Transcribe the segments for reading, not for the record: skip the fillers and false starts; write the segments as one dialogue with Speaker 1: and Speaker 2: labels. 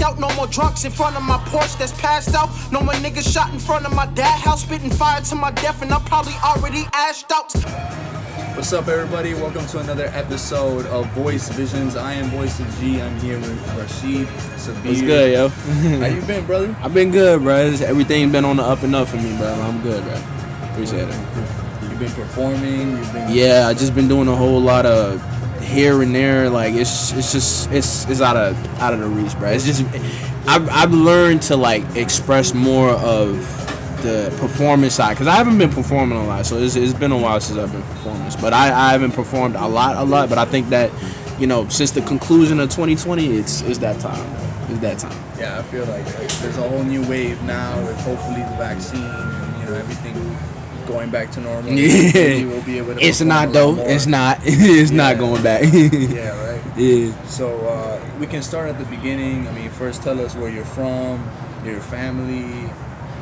Speaker 1: out. No more drunks in front of my porch that's passed out. No more niggas shot in front of my dad house, spitting fire to my death, and I'm probably already ashed out.
Speaker 2: What's up, everybody? Welcome to another episode of Voice Visions. I am Voice of G. I'm here with Rashied Sabir.
Speaker 3: What's good, yo?
Speaker 2: How you been, brother?
Speaker 3: I've been good, bro. Everything's been on the up and up for me, bro. I'm good, bro. Appreciate it.
Speaker 2: You've been performing.
Speaker 3: Yeah, I just been doing a whole lot of here and there. Like it's out of the reach, bro. It's just I've learned to like express more of the performance side, because I haven't been performing a lot, so it's been a while since I've been performing. But I haven't performed a lot. But I think that, you know, since the conclusion of 2020, it's that time. It's that time.
Speaker 2: Yeah, I feel like there's a whole new wave now with hopefully the vaccine and, you know, everything going back to normal.
Speaker 3: Yeah,
Speaker 2: we'll be able to
Speaker 3: it's not though. It's not. It's not going back.
Speaker 2: Yeah, right.
Speaker 3: Yeah.
Speaker 2: So we can start at the beginning. I mean, first tell us where you're from, your family.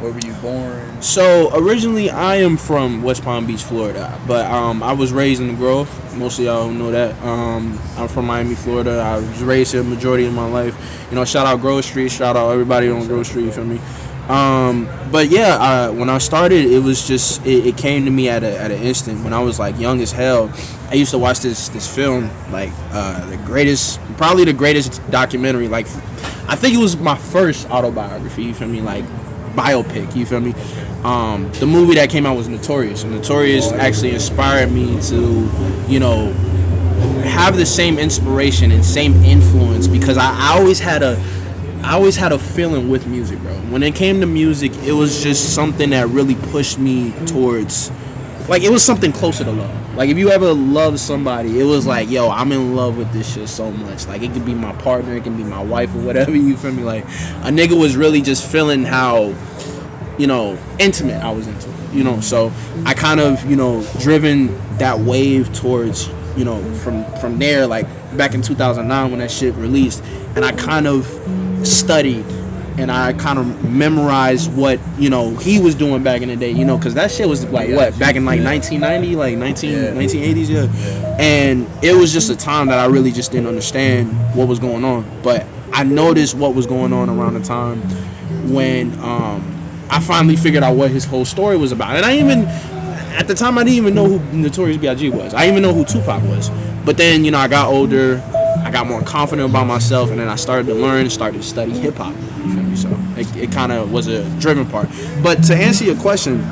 Speaker 2: Where were you born?
Speaker 3: So originally I am from West Palm Beach, Florida, but I was raised in the Grove. Most of y'all know that. I'm from Miami, Florida. I was raised here the majority of my life. You know, shout out Grove Street, shout out everybody on Grove Street, you feel me? But yeah, when I started, it was just it came to me at an instant. When I was like young as hell, I used to watch this film, like probably the greatest documentary. Like, I think it was my first autobiography, you feel me? Like, biopic, you feel me? The movie that came out was Notorious, and Notorious actually inspired me to, you know, have the same inspiration and same influence, because I always had a feeling with music, bro. When it came to music, it was just something that really pushed me towards, like, it was something closer to love. Like, if you ever loved somebody, it was like, yo, I'm in love with this shit so much. Like, it could be my partner, it can be my wife or whatever, you feel me? Like, a nigga was really just feeling how, you know, intimate I was into it, you know? So I kind of, you know, driven that wave towards, you know, from there, like, back in 2009 when that shit released, and I kind of studied and I kind of memorized what, you know, he was doing back in the day, you know, because that shit was like, what, back in like 1990, like 1980s, yeah. And it was just a time that I really just didn't understand what was going on. But I noticed what was going on around the time when I finally figured out what his whole story was about. And at the time, I didn't even know who Notorious B.I.G. was. I didn't even know who Tupac was. But then, you know, I got older, I got more confident about myself, and then I started to learn, started to study hip-hop. You feel me? So it kind of was a driven part. But to answer your question,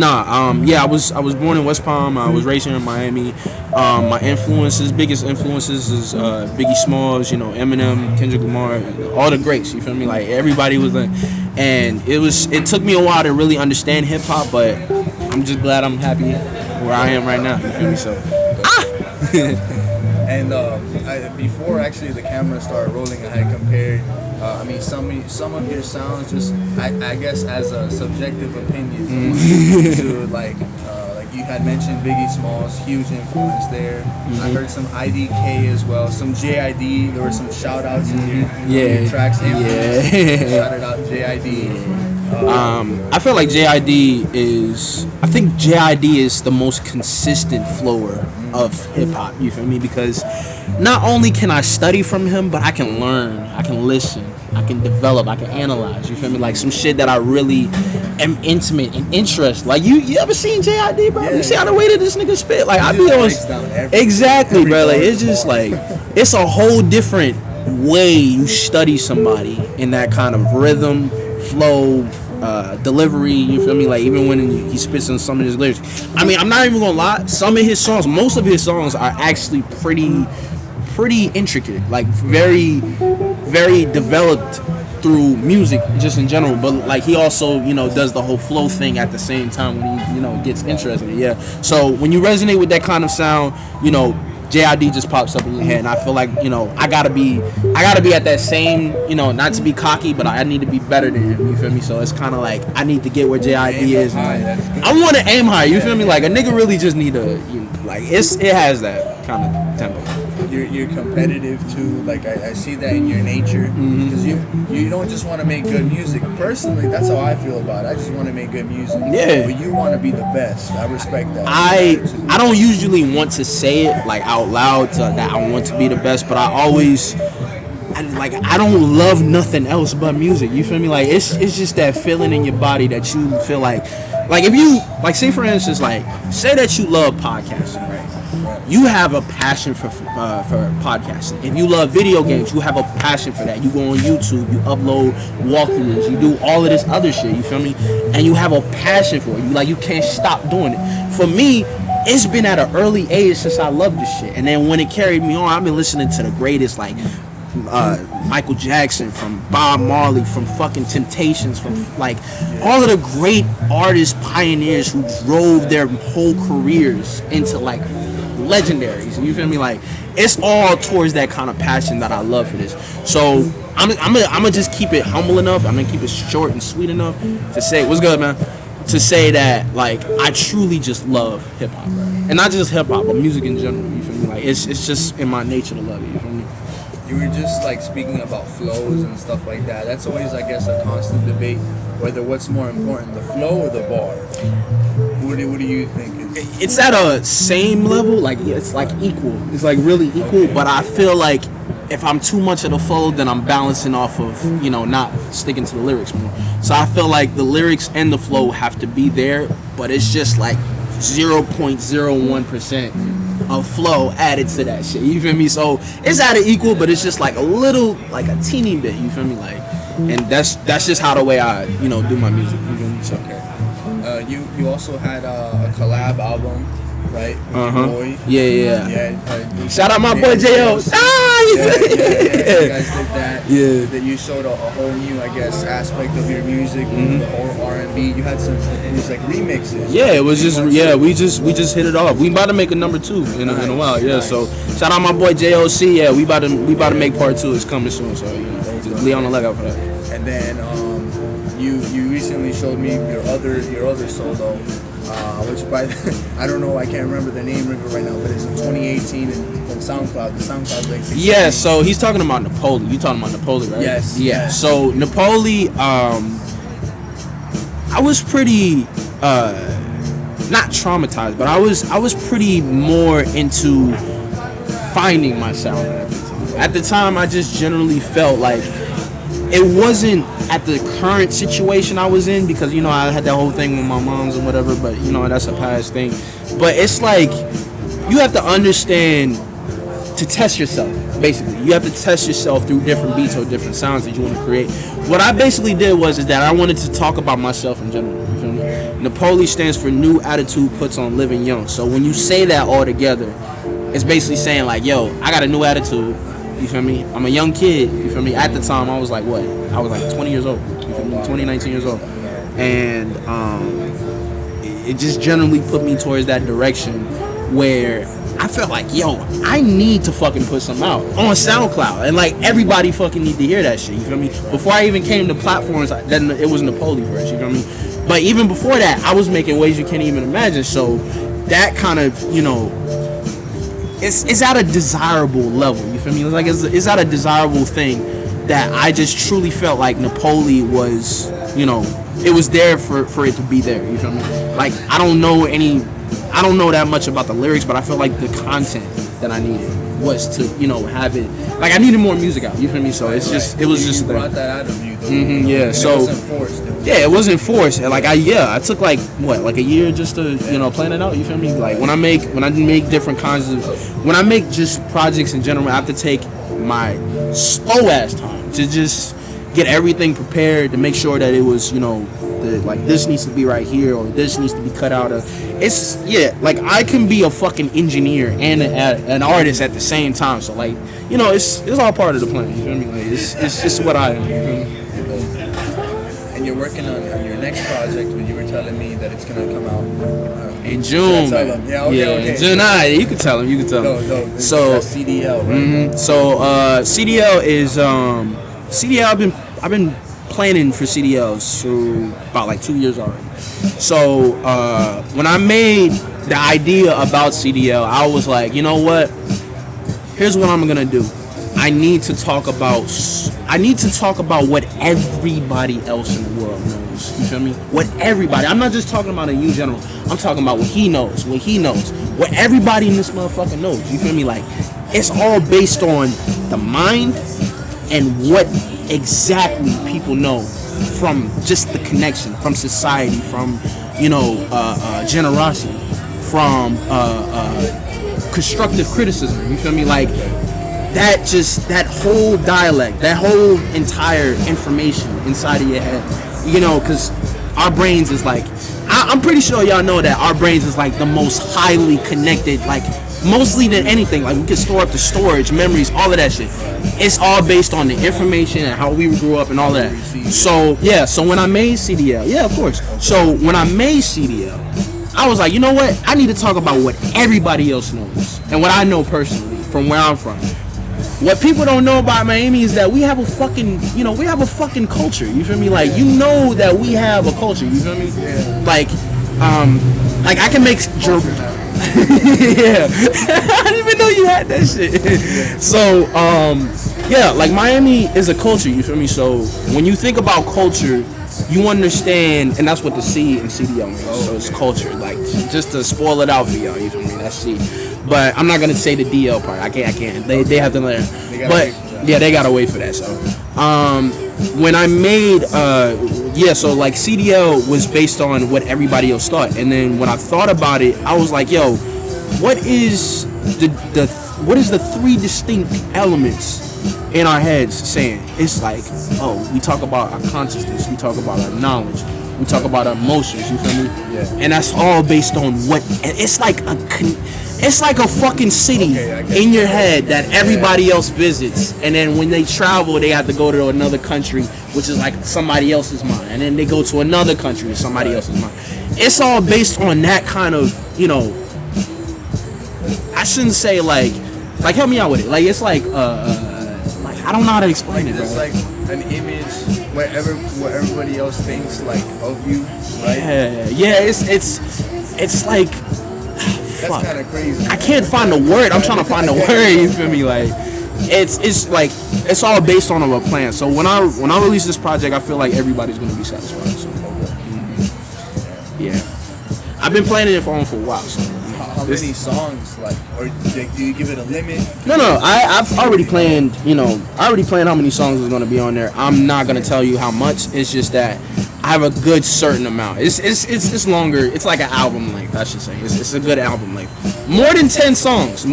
Speaker 3: I was born in West Palm. I was raised here in Miami. My biggest influences is Biggie Smalls, you know, Eminem, Kendrick Lamar, all the greats. You feel me? Like, everybody was like, and it took me a while to really understand hip hop, but I'm just glad I'm happy where I am right now. You feel me? So.
Speaker 2: And before actually the camera started rolling, I had compared. I mean, some of your sounds, just I guess as a subjective opinion, to like you had mentioned Biggie Smalls, huge influence there. Mm-hmm. I heard some IDK as well, some JID. There were some shout outs in your tracks. Shouted out JID.
Speaker 3: I feel like JID is the most consistent flower of hip hop, you feel me? Because not only can I study from him, but I can learn, I can listen, I can develop, I can analyze, you feel me? Like, some shit that I really am intimate and interested. Like, you ever seen JID, bro? You see how the way that this nigga spit? Like, I be on exactly, bro. Like, it's just like, it's a whole different way you study somebody in that kind of rhythm, flow, delivery, you feel me? Like, even when he spits on some of his lyrics, I mean, I'm not even gonna lie, most of his songs are actually pretty intricate, like very, very developed through music just in general. But like, he also, you know, does the whole flow thing at the same time when he, you know, gets interested. Yeah, so when you resonate with that kind of sound, you know, JID just pops up in your head, and I feel like, you know, I gotta be at that same, you know, not to be cocky, but I need to be better than him, you feel me? So it's kind of like, I need to get where JID is. I want to aim high, you feel me? Like, a nigga really just need to, you know, like, it has that kind of tempo.
Speaker 2: You're competitive too. Like, I see that in your nature, because you don't just want to make good music. Personally, that's how I feel about it. I just want to make good music.
Speaker 3: Yeah.
Speaker 2: But you want to be the best. I respect that.
Speaker 3: I don't usually want to say it like out loud that I want to be the best, but I don't love nothing else but music. You feel me? Like it's just that feeling in your body that you feel like if you like, say for instance, like say that you love podcasting, right? You have a passion for podcasting. If you love video games, you have a passion for that. You go on YouTube, you upload walkthroughs, you do all of this other shit. You feel me? And you have a passion for it. You can't stop doing it. For me, it's been at an early age since I loved this shit. And then when it carried me on, I've been listening to the greatest, like Michael Jackson, from Bob Marley, from fucking Temptations, from like all of the great artists, pioneers who drove their whole careers into like legendaries. You feel me? Like it's all towards that kind of passion that I love for this. So I'm gonna just keep it humble enough. I'm gonna keep it short and sweet enough to say, what's good, man? To say that like I truly just love hip hop, and not just hip hop, but music in general. You feel me? Like it's just in my nature to love it. You feel me?
Speaker 2: You were just like speaking about flows and stuff like that. That's always, I guess, a constant debate whether what's more important, the flow or the bar. What do you think?
Speaker 3: It's at a same level. Like it's like equal. It's like really equal. Okay. But I feel like if I'm too much of the flow, then I'm balancing off of, not sticking to the lyrics more. So I feel like the lyrics and the flow have to be there, but it's just like 0.01% of flow added to that shit. You feel me? So it's at an equal, but it's just like a little, like a teeny bit. You feel me? Like, and that's just how the way I, do my music. You feel me? So.
Speaker 2: Okay. You also had a collab album, right? With your boy.
Speaker 3: Yeah. Shout out my boy J.O.
Speaker 2: You guys did that.
Speaker 3: Yeah.
Speaker 2: That you showed a whole new, I guess, aspect of your music, the whole R&B. You had some, it was like remixes.
Speaker 3: Yeah, it was just, we just hit it off. We about to make a number 2 in a while. Yeah, nice. So shout out my boy JOC. Yeah, we about to make part 2. It's coming soon. So just be on the lookout for that.
Speaker 2: And then you recently showed me your other solo, which I don't know, I can't remember the name of it right now, but it's in 2018 and from SoundCloud. The SoundCloud link.
Speaker 3: Yeah, so he's talking about Napoleon. You talking about Napoleon, right?
Speaker 2: Yes.
Speaker 3: Yeah.
Speaker 2: Yes.
Speaker 3: So Napoleon, I was pretty not traumatized, but I was pretty more into finding my sound at the time. At the time, I just generally felt like it wasn't at the current situation I was in, because I had that whole thing with my moms and whatever, but that's a past thing. But it's like you have to understand to test yourself. Basically, you have to test yourself through different beats or different sounds that you want to create. What I basically did is that I wanted to talk about myself in general. You feel me? Napoleon stands for New Attitude Puts on Living Young. So when you say that all together, it's basically saying like, yo, I got a new attitude. You feel me? I'm a young kid. You feel me? At the time, I was like, what? I was like 20 years old. You feel me? 20, 19 years old. And it just generally put me towards that direction where I felt like, yo, I need to fucking put something out on SoundCloud. And like everybody fucking need to hear that shit. You feel me? Before I even came to platforms, then it was Napoleon first. You feel me? But even before that, I was making waves you can't even imagine. So that kind of, it's at a desirable level. You feel me? It's like it's at a desirable thing that I just truly felt like Napoleon was, it was there for it to be there. You feel me? Like I don't know that much about the lyrics, but I felt like the content that I needed was to, have it. Like I needed more music out. You feel me? So it's just, it was just.
Speaker 2: You brought that out of you, though.
Speaker 3: Yeah. So.
Speaker 2: It wasn't forced.
Speaker 3: It wasn't forced. Like I took like a year just to plan it out. You feel me? Like when I make different kinds of, when I make just projects in general, I have to take my slow ass time to just get everything prepared to make sure that it was, like this needs to be right here or this needs to be cut out of. It's like I can be a fucking engineer and an artist at the same time. So like it's all part of the plan. You feel me? Like it's just what I am. You feel me?
Speaker 2: And you're working on your next project, but you were telling me that it's gonna come out
Speaker 3: in June.
Speaker 2: Yeah, okay.
Speaker 3: In June. You can tell him.
Speaker 2: No,
Speaker 3: so
Speaker 2: CDL, right?
Speaker 3: So CDL is CDL. I've been planning for CDLs for about like 2 years already. So when I made the idea about CDL, I was like, you know what? Here's what I'm gonna do. I need to talk about what everybody else in the world knows. You feel me? What everybody. I'm not just talking about in you general. I'm talking about what he knows. What everybody in this motherfucker knows. You feel me? Like it's all based on the mind, and what exactly people know from just the connection, from society, from generosity, from constructive criticism. You feel me? Like that whole dialect, that whole entire information inside of your head. Because our brains is like, I'm pretty sure y'all know that our brains is like the most highly connected, like mostly than anything. Like we can store up the storage, memories, all of that shit. It's all based on the information and how we grew up and all that. So yeah, so when I made CDL, yeah, of course. So when I made CDL, I was like, you know what? I need to talk about what everybody else knows and what I know personally from where I'm from. What people don't know about Miami is that we have a fucking, we have a fucking culture. You feel me? Like, that we have a culture. You feel me? Yeah. Like I can make yeah. I didn't even know you had that shit. So, yeah, like Miami is a culture. You feel me? So when you think about culture, you understand, and that's what the C in CDL means. So it's culture. Like, just to spoil it out for y'all. You feel me? That's C. But I'm not gonna say the DL part. I can't. They have to learn. But yeah, they gotta wait for that. So, when I made so like CDL was based on what everybody else thought, and then when I thought about it, I was like, yo, what is the three distinct elements in our heads saying? It's like, we talk about our consciousness, we talk about our knowledge, we talk about our emotions. You feel me? Yeah. And that's all based on what. It's like a fucking city in your head that everybody else visits, and then when they travel, they have to go to another country, which is like somebody else's mind, and then they go to another country, somebody else's mind. It's all based on that kind of, I shouldn't say like help me out with it. Like it's like I don't know how to explain it.
Speaker 2: It's like an image what everybody else thinks like of you, right?
Speaker 3: Yeah. It's like.
Speaker 2: That's kind of crazy.
Speaker 3: I can't find the word. I'm trying to find the word. You feel me? Like, it's like it's all based on a plan. So when I release this project, I feel like everybody's gonna be satisfied. So, yeah, I've been planning it for a while. So.
Speaker 2: How many songs, or do you give it a limit?
Speaker 3: No. I've already planned. How many songs is gonna be on there. I'm not gonna tell you how much. It's just that I have a good certain amount. It's longer. It's like an album length, I should say. It's a good album length. More than 10 songs.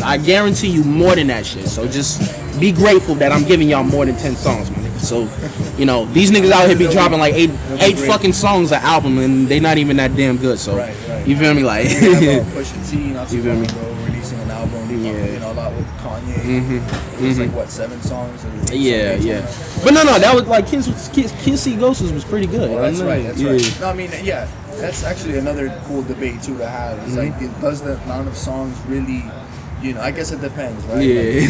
Speaker 3: I guarantee you more than that shit. So just be grateful that I'm giving y'all more than 10 songs, my nigga. So, these niggas out here be dropping like eight fucking songs an album, and they not even that damn good. So, right. You feel me? Like,
Speaker 2: Pusha T, not too long ago, releasing an album. A lot with Kanye. It's like what, 7 songs?
Speaker 3: Yeah. But no, that was like Kids See Ghosts was pretty good.
Speaker 2: Oh, that's right. No, I mean, yeah, that's actually another cool debate too to have. It's like, does the amount of songs really, I guess it depends, right?
Speaker 3: Yeah.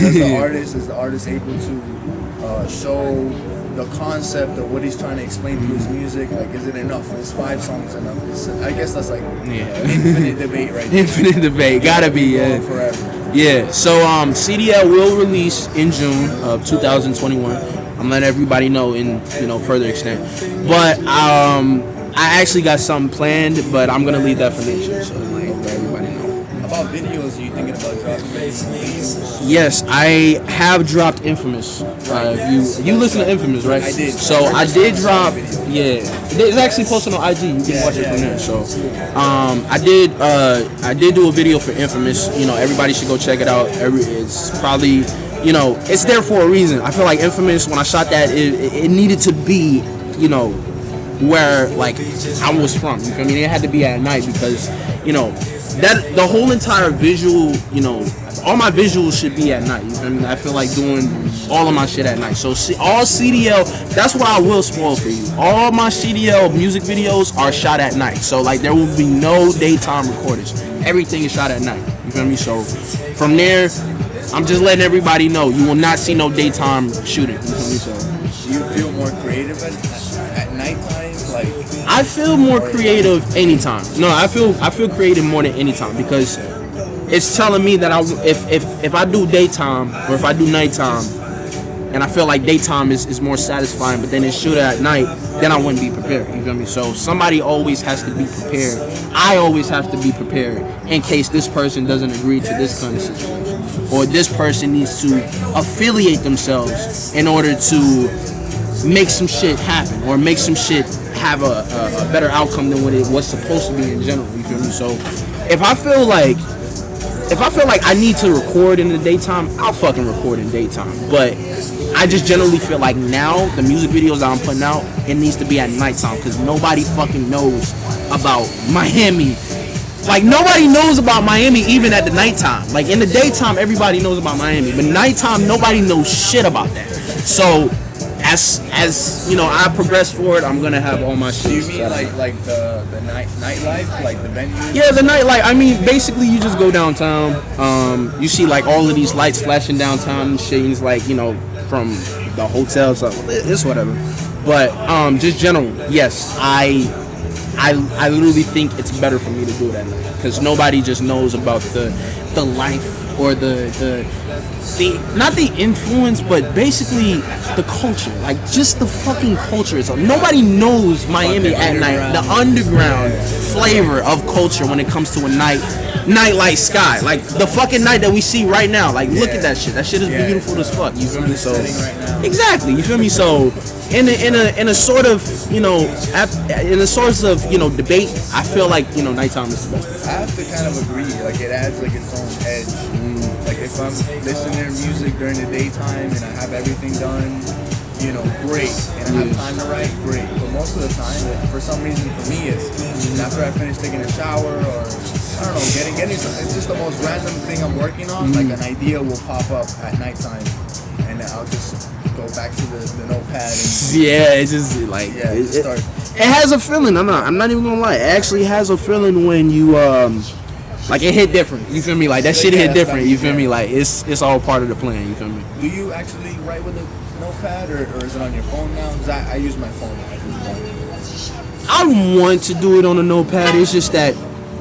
Speaker 2: Like, is the artist able to show the concept of what he's trying to explain through his music? Like, is it enough? Is 5 songs enough? I guess that's like infinite debate, right?
Speaker 3: Infinite debate, gotta be
Speaker 2: forever.
Speaker 3: Yeah. So CDL will release in June of 2021. I'm letting everybody know in further extent. But I actually got something planned, but I'm gonna leave that for next year. So let everybody know.
Speaker 2: About videos, are you thinking about dropping videos?
Speaker 3: Yes, I have dropped Infamous. You listen to Infamous, right?
Speaker 2: I did.
Speaker 3: So I did drop. Yeah, it's actually posted on IG. You can watch it from there. So I did do a video for Infamous. Everybody should go check it out. It's probably it's there for a reason. I feel like Infamous, when I shot that, it needed to be where like I was from. You feel me? It had to be at night because that the whole entire visual, all my visuals should be at night. You feel me? I feel like doing all of my shit at night. So all CDL, that's what I will spoil for you. All my CDL music videos are shot at night. So like there will be no daytime recordings. Everything is shot at night. You feel me? So from there, I'm just letting everybody know you will not see no daytime shooting. You feel me? So
Speaker 2: do you feel more creative at nighttime? Like,
Speaker 3: I feel more creative anytime. No, I feel creative more than anytime because it's telling me that if I do daytime or if I do nighttime, and I feel like daytime is more satisfying, but then it's shoot at night, then I wouldn't be prepared. You feel me? So somebody always has to be prepared. I always have to be prepared in case this person doesn't agree to this kind of situation, or this person needs to affiliate themselves in order to make some shit happen or make some shit have a better outcome than what it was supposed to be in general. You feel me? So if I feel like I need to record in the daytime, I'll fucking record in daytime. But I just generally feel like now the music videos that I'm putting out, it needs to be at nighttime because nobody fucking knows about Miami. Like nobody knows about Miami even at the nighttime. Like in the daytime, everybody knows about Miami, but nighttime nobody knows shit about that. So as you know, I progress forward, I'm gonna have all my shit.
Speaker 2: Do you mean like the nightlife, like the venues?
Speaker 3: Yeah, the nightlife. I mean, basically, you just go downtown. You see like all of these lights flashing downtown and shit. And it's like, you know, from the hotels. So it's whatever. But just general, yes, I literally think it's better for me to do it at night because nobody just knows about the life or the not the influence, but basically the culture, like just the fucking culture. So nobody knows Miami at night, the underground flavor of culture when it comes to a nightlight sky, like the fucking night that we see right now. Like look at that shit. That shit is beautiful as fuck. You feel me? So exactly, you feel me? So in a sort of, you know, in a source of, you know, debate, I feel like, you know, nighttime is the best.
Speaker 2: I have to kind of agree. Like it adds like its own edge. Like if I'm listening to music during the daytime and I have everything done, you know, great, and I have time to write, great. But most of the time, for some reason, for me, it's after I finish taking a shower or I don't know, getting something. It's just the most random thing I'm working on. Like an idea will pop up at nighttime, and I'll just go back to the notepad. And,
Speaker 3: yeah, it's just like it has a feeling. I'm not even gonna lie. It actually has a feeling when you like it hit different. You feel me? Like that shit hit different. You feel me? Like it's all part of the plan. You feel me?
Speaker 2: Do you actually write with a notepad or is it on your phone now? Because I use my phone at this point.
Speaker 3: I want to do it on a notepad. It's just that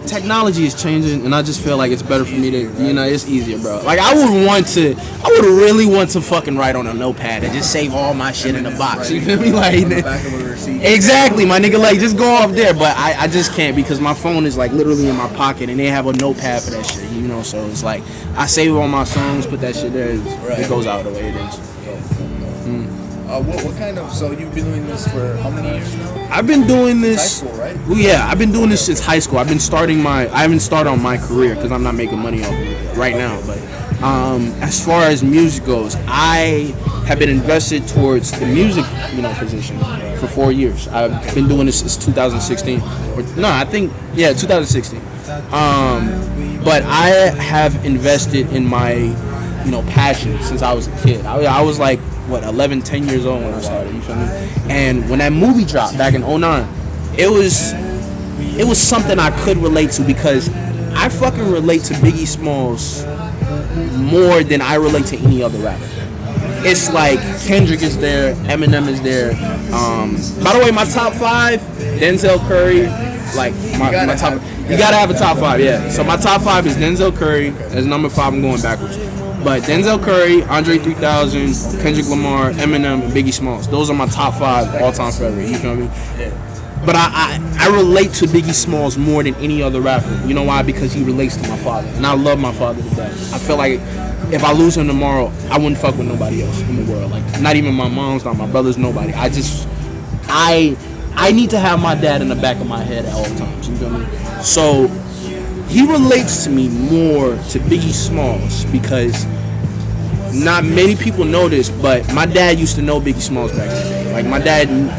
Speaker 3: technology is changing, and I just feel like it's better for me to, you know, it's easier, bro. Like I would really want to fucking write on a notepad and just save all my shit in the box. You feel me? Like exactly, my nigga. Like just go off there, but I just can't because my phone is like literally in my pocket, and they have a notepad for that shit. You know, so it's like I save all my songs, put that shit there, it goes out the way it is.
Speaker 2: What kind of, so you've been doing this for how many years now?
Speaker 3: I've been doing this.
Speaker 2: High school, right?
Speaker 3: Well, yeah, I've been doing this since high school. I haven't started on my career because I'm not making money off of it right now. But as far as music goes, I have been invested towards the music, you know, position for 4 years. I've been doing this since 2016. 2016. But I have invested in my, you know, passion since I was a kid. I was like, 10 years old when I started, you feel me? And when that movie dropped back in 2009, it was something I could relate to because I fucking relate to Biggie Smalls more than I relate to any other rapper. It's like Kendrick is there, Eminem is there. By the way, my top 5, Denzel Curry, like my top, you gotta have a top 5, yeah. So my top 5 is Denzel Curry, as number 5, I'm going backwards. But Denzel Curry, Andre 3000, Kendrick Lamar, Eminem, and Biggie Smalls. Those are my top 5 all time forever. You feel me? But I relate to Biggie Smalls more than any other rapper. You know why? Because he relates to my father, and I love my father to death. I feel like if I lose him tomorrow, I wouldn't fuck with nobody else in the world. Like not even my mom's, not my brothers, nobody. I need to have my dad in the back of my head at all times. You feel me? So he relates to me more to Biggie Smalls because not many people know this, but my dad used to know Biggie Smalls back in the day. Like my dad knew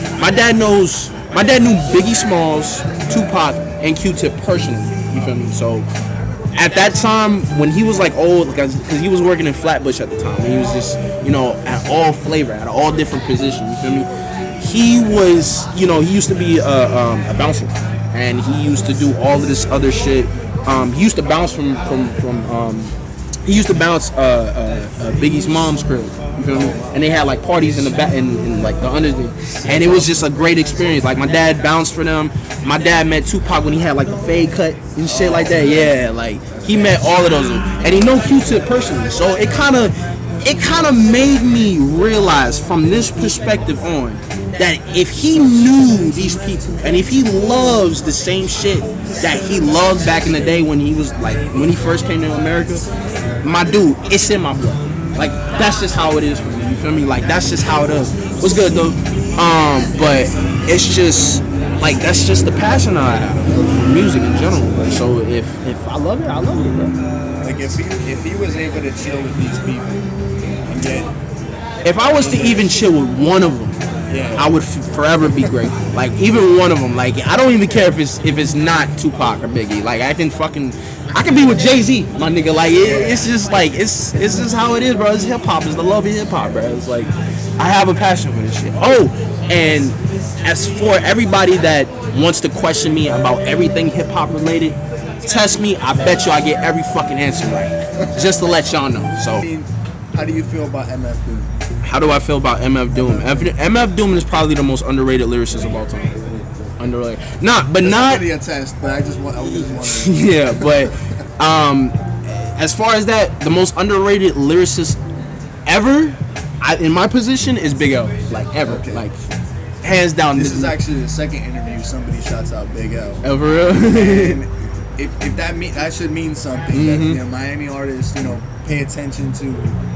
Speaker 3: Biggie Smalls, Tupac, and Q-Tip personally. You feel me? So at that time when he was like old, because he was working in Flatbush at the time, and he was just, you know, at all flavor, at all different positions. You feel me? He was, you know, he used to be a bouncer, and he used to do all of this other shit. He used to bounce Biggie's mom's crib, you feel me? And they had like parties in the back, in like the underneath, and it was just a great experience. Like my dad bounced for them. My dad met Tupac when he had like the fade cut and shit like that. Yeah, like he met all of those, and he know Q-Tip personally. So it kind of made me realize from this perspective on that if he knew these people and if he loves the same shit that he loved back in the day when he was like, when he first came to America, my dude, it's in my blood. Like, that's just how it is for me. You feel me? Like, that's just how it is. What's good though? But it's just like, that's just the passion I have for music in general. Like, so if I love it, I love it, bro.
Speaker 2: Like if he was able to chill with these people, and get,
Speaker 3: if I was to even chill with one of them,
Speaker 2: yeah,
Speaker 3: I would forever be grateful. Like, even one of them. Like, I don't even care if it's not Tupac or Biggie. Like, I can be with Jay-Z, my nigga. Like, it's just like, it's just how it is, bro. It's hip hop. It's the love of hip hop, bro. It's like, I have a passion for this shit. Oh, and as for everybody that wants to question me about everything hip hop related, test me. I bet you I get every fucking answer right. Just to let y'all know. So,
Speaker 2: how do you feel about MF Doom?
Speaker 3: How do I feel about MF Doom? MF Doom is probably the most underrated lyricist of all time. Underrated. Not
Speaker 2: really a test, but I was just wondering.
Speaker 3: Yeah, but as far as that, the most underrated lyricist ever, in my position, is Big L. Like, ever. Okay. Like, hands down.
Speaker 2: This is actually the second interview somebody shouts out Big L.
Speaker 3: Ever real?
Speaker 2: And if that should mean something. Mm-hmm. That, Miami artists, pay attention to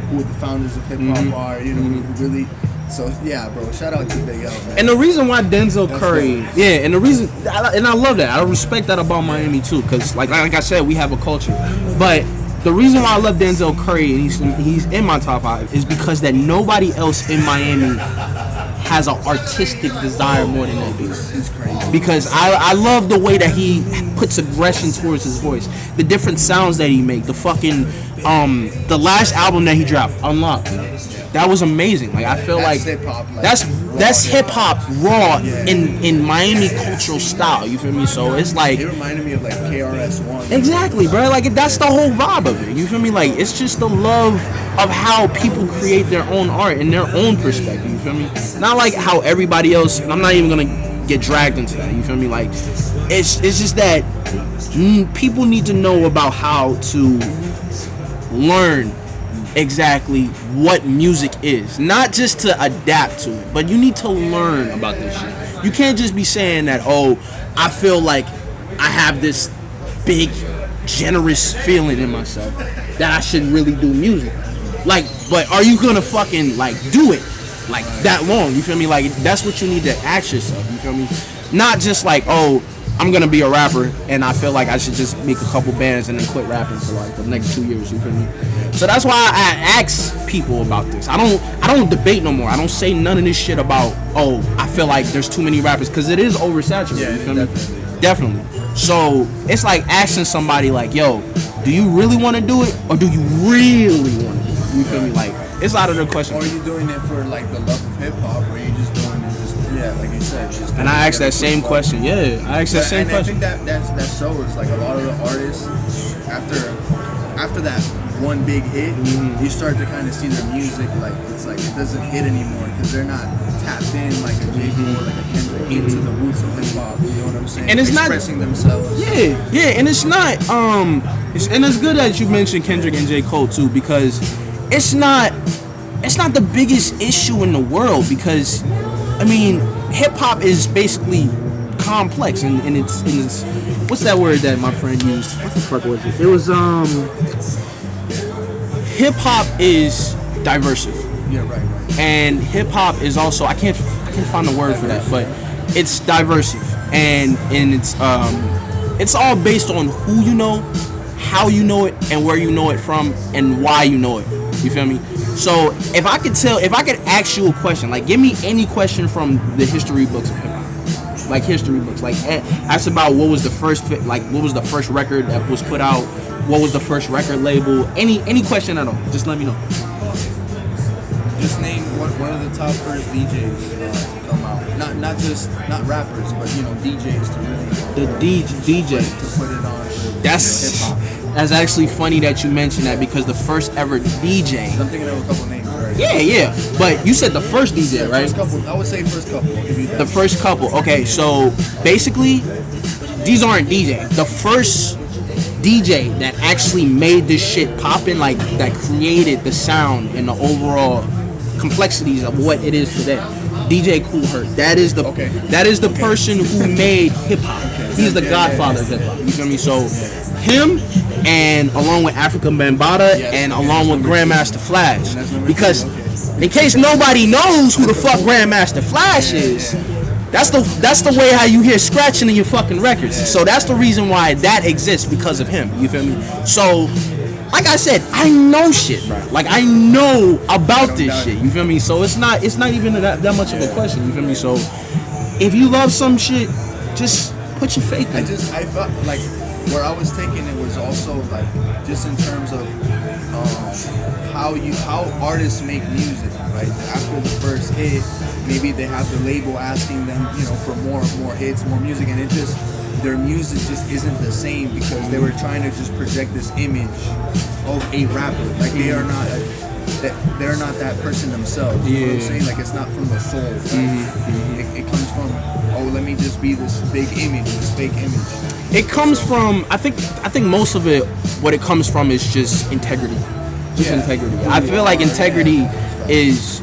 Speaker 2: who the founders of hip hop are. Who really. So yeah, bro. Shout out to Big L, man.
Speaker 3: And the reason why Denzel Curry, and the reason, and I love that. I respect that about Miami too, because like I said, we have a culture. But the reason why I love Denzel Curry and he's in my top 5 is because that nobody else in Miami has an artistic desire more than that dude.
Speaker 2: It's crazy.
Speaker 3: Because I love the way that he puts aggression towards his voice, the different sounds that he makes, the fucking the last album that he dropped, Unlocked. That was amazing. Like, I feel like
Speaker 2: hip-hop,
Speaker 3: that's hip hop raw in Miami cultural style. You feel me? So it's like,
Speaker 2: it reminded me of like KRS-One.
Speaker 3: Exactly, bro. Like, that's the whole vibe of it. You feel me? Like, it's just the love of how people create their own art in their own perspective. You feel me? Not like how everybody else. And I'm not even gonna get dragged into that. You feel me? Like, it's just that people need to know about how to learn exactly what music is, not just to adapt to it, but you need to learn about this shit. You can't just be saying that, oh, I feel like I have this big generous feeling in myself that I should really do music. Like, but are you gonna fucking like do it like that long? You feel me? Like, that's what you need to ask yourself. You feel me? Not just like, oh, I'm gonna be a rapper and I feel like I should just make a couple bands and then quit rapping for like the next 2 years. You feel me? So that's why I ask people about this. I don't debate no more. I don't say none of this shit about, oh, I feel like there's too many rappers, because it is oversaturated.
Speaker 2: Yeah,
Speaker 3: you feel me? Definitely. So it's like asking somebody like, yo, do you really want to do it, or do you really want to do it? You feel me? Like, it's out of the question.
Speaker 2: Or are you doing it for like the love of hip hop, or are you just doing it like you said, just.
Speaker 3: And I asked that same question. Yeah, I asked that same question.
Speaker 2: I think that shows like a lot of the artists after that one big hit, you start to kind of see their music like it's like it doesn't hit anymore because they're not tapped in like a J. Cole or like a Kendrick into the roots of hip hop. You know what I'm saying?
Speaker 3: And it's
Speaker 2: expressing themselves.
Speaker 3: Yeah, and it's not and it's good that you mentioned Kendrick and J. Cole too, because it's not the biggest issue in the world, because I mean, hip hop is basically complex and it's what's that word that my friend used? What the fuck was it? It was hip hop is diversive.
Speaker 2: Yeah, right.
Speaker 3: And hip hop is also, I can't find the word for that, but it's diversive, and it's all based on who you know, how you know it, and where you know it from, and why you know it. You feel me? So if I could ask you a question, like give me any question from the history books of hip hop, like history books, like ask about what was the first record that was put out, what was the first record label, any question at all, just let me know.
Speaker 2: Just name one of the top first DJs to come out. Not rappers, but DJs to really.
Speaker 3: The DJ
Speaker 2: to put it on.
Speaker 3: That's hip hop. That's actually funny that you mentioned that, because the first ever DJ.
Speaker 2: I'm thinking of a couple names, right?
Speaker 3: Yeah. But you said the first DJ, right?
Speaker 2: First couple. I would say first couple. I'll give you that.
Speaker 3: The first couple. Okay, so basically, these aren't DJs. The first DJ that actually made this shit poppin', like that created the sound and the overall complexities of what it is today. DJ Kool Herc. That is the person who made hip hop. He's the godfather of hip hop. You feel me? So him and along with Africa Bambaataa, and along with Grandmaster Flash. Because in case nobody knows who the fuck Grandmaster Flash is, that's the way how you hear scratching in your fucking records. So that's the reason why that exists, because of him. You feel me? So, like I said, I know shit, bro. Like, I know about this shit. You feel me? So it's not even that much of a question. You feel me? So if you love some shit, just put your faith in it.
Speaker 2: I felt like where I was taking it was also like just in terms of how artists make music, right? After the first hit, maybe they have the label asking them, for more hits, more music, and their music just isn't the same because they were trying to just project this image of a rapper. Like they're not that person themselves. You know what I'm saying? Like it's not from the soul. Right? It comes from, let me just be this big image, this fake image.
Speaker 3: It comes from, I think most of it, what it comes from is just integrity. Integrity. I feel like integrity is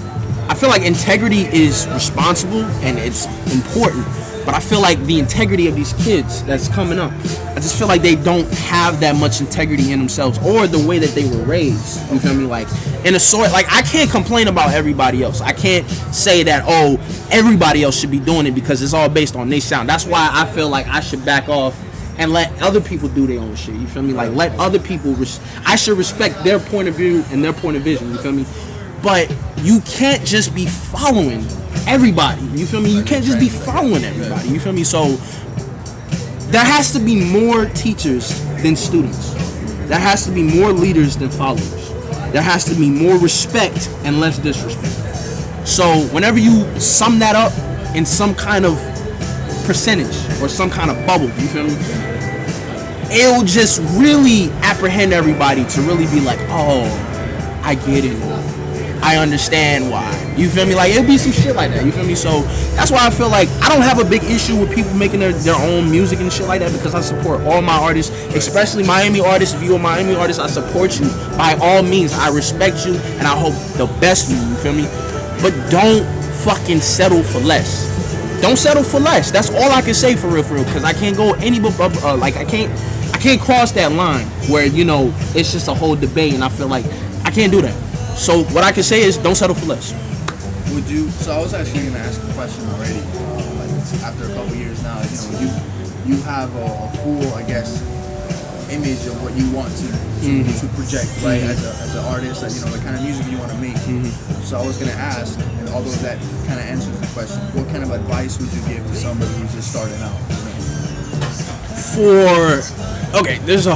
Speaker 3: responsible and it's important. But I feel like the integrity of these kids that's coming up, I just feel like they don't have that much integrity in themselves, or the way that they were raised. You feel me? Like, in a sort, like, I can't complain about everybody else. I can't say that, everybody else should be doing it because it's all based on their sound. That's why I feel like I should back off and let other people do their own shit. You feel me? Like, let other people, I should respect their point of view and their point of vision. You feel me? But you can't just be following everybody. You feel me? You can't just be following everybody. You feel me? So there has to be more teachers than students. There has to be more leaders than followers. There has to be more respect and less disrespect. So whenever you sum that up in some kind of percentage or some kind of bubble, you feel me? It'll just really apprehend everybody to really be like, I get it. I understand why. You feel me? Like, it'll be some shit like that. You feel me? So that's why I feel like I don't have a big issue with people making their own music and shit like that, because I support all my artists, especially Miami artists. If you're a Miami artist, I support you by all means. I respect you and I hope the best for you. You feel me? But don't fucking settle for less. Don't settle for less. That's all I can say for real, because I can't go any like I can't cross that line where it's just a whole debate, and I feel like I can't do that. So what I can say is, don't settle for less.
Speaker 2: Would you? So I was actually going to ask a question already. Like after a couple years now, you have a full, I guess, image of what you want to project, right? As an artist, the kind of music you want to make. So I was going to ask, and although that kind of answers the question, what kind of advice would you give to somebody who's just starting out?
Speaker 3: Okay, there's a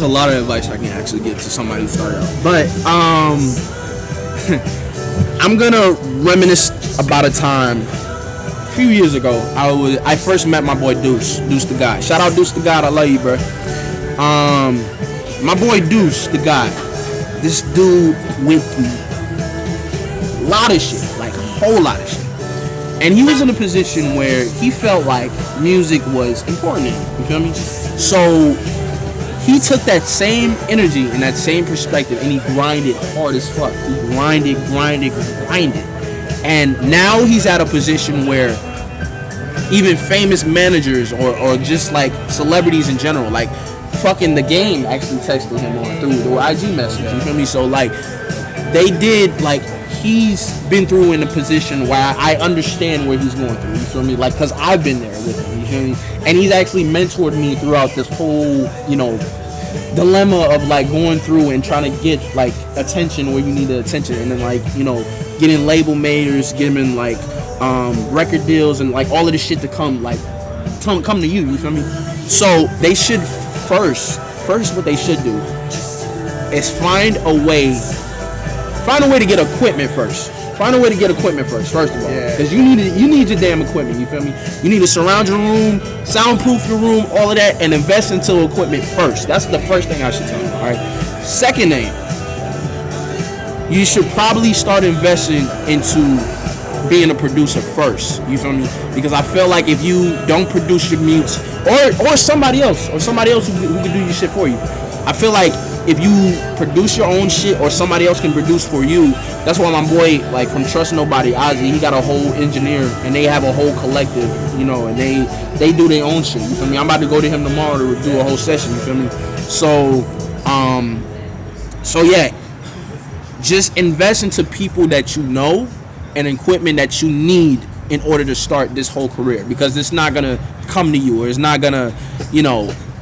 Speaker 3: lot of advice I can actually give to somebody who started out, but I'm gonna reminisce about a time a few years ago. I first met my boy Deuce the God. Shout out Deuce the God, I love you, bro. My boy Deuce the God, this dude went through a lot of shit, like a whole lot of shit. And he was in a position where he felt like music was important to him, you feel me? So he took that same energy and that same perspective and he grinded hard as fuck. He grinded. And now he's at a position where even famous managers or just like celebrities in general, like fucking The Game actually texted him through the IG message, you feel me? So like they did, like, he's been through in a position where I understand where he's going through, you feel me? Like, because I've been there with him, you feel me? And he's actually mentored me throughout this whole, dilemma of, like, going through and trying to get, like, attention where you need the attention. And then, like, getting label makers, getting, like, record deals and, like, all of this shit to come, like, come to you feel me? So they should first what they should do is find a way to get equipment first. Find a way to get equipment first of all. Because you need your damn equipment, you feel me? You need to surround your room, soundproof your room, all of that, and invest into equipment first. That's the first thing I should tell you, alright? Second thing, you should probably start investing into being a producer first, you feel me? Because I feel like if you don't produce your mutes, or somebody else who can do your shit for you, I feel like if you produce your own shit or somebody else can produce for you, that's why my boy, like, from Trust Nobody, Ozzy, he got a whole engineer and they have a whole collective, and they do their own shit, you feel me? I'm about to go to him tomorrow to do a whole session, you feel me? So, so yeah, just invest into people that you know and equipment that you need in order to start this whole career, because it's not gonna come to you, or it's not gonna,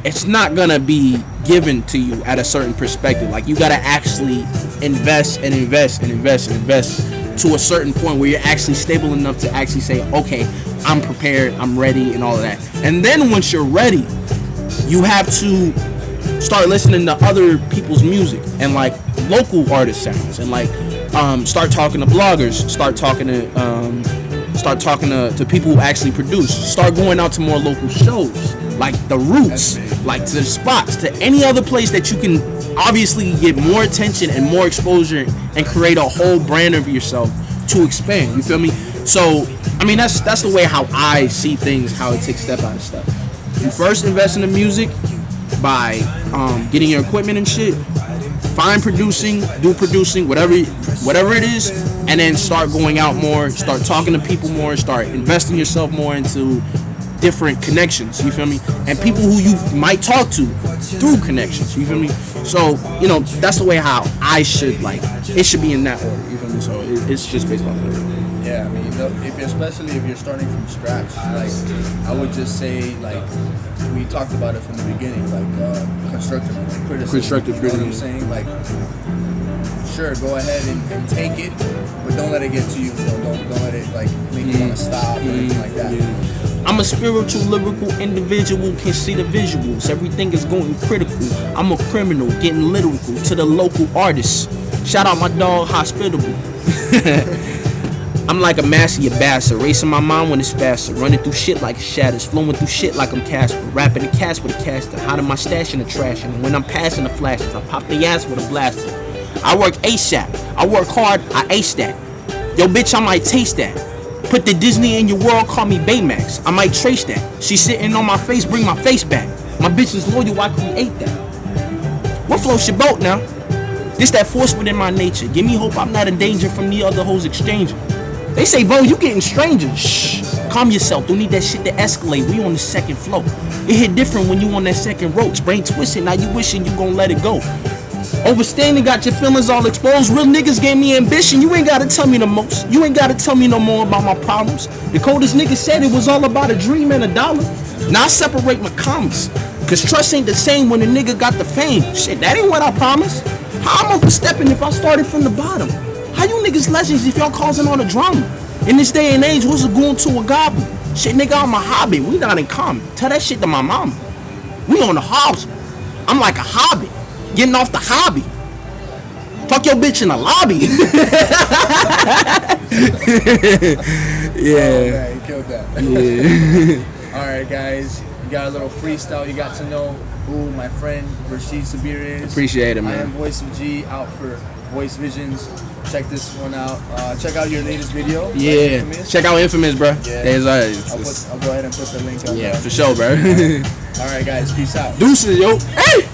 Speaker 3: it's not gonna be given to you at a certain perspective. Like, you gotta actually invest and invest and invest and invest to a certain point where you're actually stable enough to actually say, okay, I'm prepared, I'm ready, and all of that. And then once you're ready, you have to start listening to other people's music and like local artist sounds, and like start talking to bloggers, start talking to people who actually produce, start going out to more local shows like the Roots, like to the Spots, to any other place that you can obviously get more attention and more exposure and create a whole brand of yourself to expand. You feel me? So I mean, that's the way how I see things, how it takes step out of stuff. You first invest in the music by getting your equipment and shit, find producing, do producing, whatever it is, and then start going out more, start talking to people more, start investing yourself more into different connections, you feel me? And people who you might talk to through connections, you feel me? So, that's the way how I should, like, it should be in that order, you feel me? So it's just based on that.
Speaker 2: Yeah, I mean, especially if you're starting from scratch, like, I would just say, like, we talked about it from the beginning, like, constructive criticism. You know what I'm saying? Like, sure, go ahead and take it, but don't let it get to you. Don't let it, like, make you want to stop or anything like that.
Speaker 3: Yeah. I'm a spiritual, lyrical individual, can see the visuals. Everything is going critical. I'm a criminal, getting lyrical to the local artists. Shout out my dog, Hospitable. I'm like a massy bastard, racing my mind when it's faster, running through shit like shadows, flowing through shit like I'm Casper, rapping the cast with a caster, hiding my stash in the trash, and when I'm passing the flashes, I pop the ass with a blaster. I work ASAP, I work hard, I ace that. Yo bitch, I might taste that. Put the Disney in your world, call me Baymax, I might trace that. She sitting on my face, bring my face back. My bitch is loyal, I create that. What floats your boat now? This that force within my nature. Give me hope I'm not in danger from the other hoes exchanging. They say, bro, you getting stranger. Shh, calm yourself. Don't need that shit to escalate. We on the second floor. It hit different when you on that second roach. Brain twisting, now you wishing you gon' let it go. Overstanding got your feelings all exposed. Real niggas gave me ambition. You ain't gotta tell me the most. You ain't gotta tell me no more about my problems. The coldest nigga said it was all about a dream and a dollar. Now I separate my commas, cause trust ain't the same when a nigga got the fame. Shit, that ain't what I promised. How I'm overstepping if I started from the bottom? How you niggas legends if y'all causing all the drama? In this day and age, what's a goon to a goblin? Shit, nigga, I'm a hobby. We not in common. Tell that shit to my mama. We on the house. I'm like a hobbit. Getting off the hobby. Fuck your bitch in the lobby.
Speaker 2: Yeah. Oh, man, you killed that.
Speaker 3: Yeah.
Speaker 2: Alright, guys. You got a little freestyle. You got to know who my friend Rashied Sabir is.
Speaker 3: Appreciate it, man.
Speaker 2: I am Voice of G, out for Voice Visions. Check this one out. Check out your latest video.
Speaker 3: Yeah.
Speaker 2: Right,
Speaker 3: Check out Infamous, bro.
Speaker 2: Yeah. I'll go ahead and put the link up.
Speaker 3: Yeah, for sure, bro.
Speaker 2: Alright, guys. Peace out.
Speaker 3: Deuces, yo. Hey!